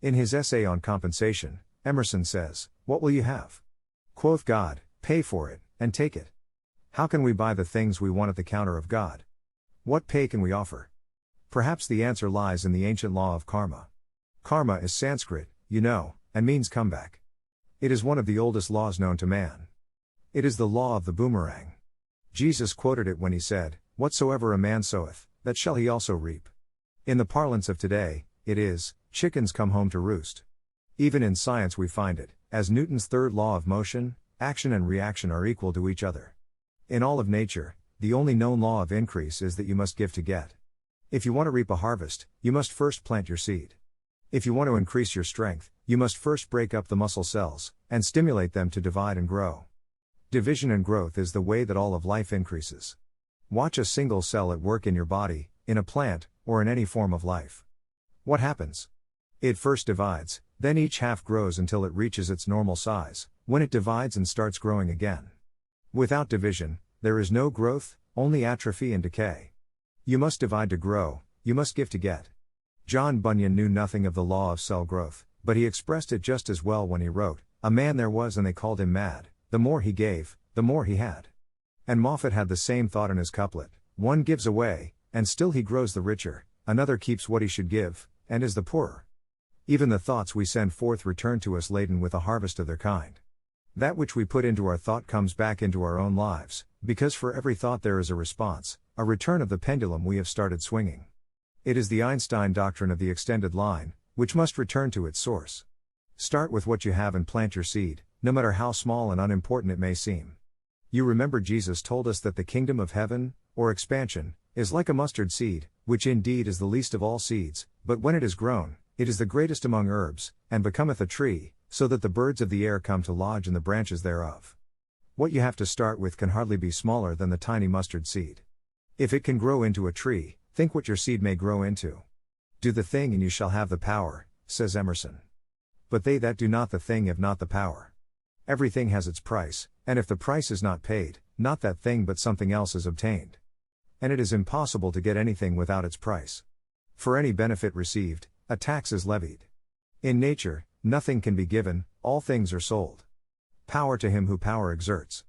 In his essay on compensation, Emerson says, "What will you have? Quoth God, pay for it, and take it." How can we buy the things we want at the counter of God? What pay can we offer? Perhaps the answer lies in the ancient law of karma. Karma is Sanskrit, you know, and means comeback. It is one of the oldest laws known to man. It is the law of the boomerang. Jesus quoted it when he said, "Whatsoever a man soweth, that shall he also reap." In the parlance of today, it is, chickens come home to roost. Even in science we find it, as Newton's third law of motion, action and reaction are equal to each other. In all of nature, the only known law of increase is that you must give to get. If you want to reap a harvest, you must first plant your seed. If you want to increase your strength, you must first break up the muscle cells, and stimulate them to divide and grow. Division and growth is the way that all of life increases. Watch a single cell at work in your body, in a plant, or in any form of life. What happens? It first divides, then each half grows until it reaches its normal size, when it divides and starts growing again. Without division, there is no growth, only atrophy and decay. You must divide to grow, you must give to get. John Bunyan knew nothing of the law of cell growth, but he expressed it just as well when he wrote, "A man there was and they called him mad, the more he gave, the more he had." And Moffat had the same thought in his couplet, "One gives away, and still he grows the richer, another keeps what he should give, and is the poorer." Even the thoughts we send forth return to us laden with a harvest of their kind. That which we put into our thought comes back into our own lives, because for every thought there is a response, a return of the pendulum we have started swinging. It is the Einstein doctrine of the extended line, which must return to its source. Start with what you have and plant your seed, no matter how small and unimportant it may seem. You remember Jesus told us that the kingdom of heaven, or expansion, is like a mustard seed, which indeed is the least of all seeds, but when it is grown, it is the greatest among herbs, and becometh a tree, so that the birds of the air come to lodge in the branches thereof. What you have to start with can hardly be smaller than the tiny mustard seed. If it can grow into a tree, think what your seed may grow into. Do the thing and you shall have the power, says Emerson. But they that do not the thing have not the power. Everything has its price, and if the price is not paid, not that thing but something else is obtained. And it is impossible to get anything without its price. For any benefit received, a tax is levied. In nature, nothing can be given, all things are sold. Power to him who power exerts.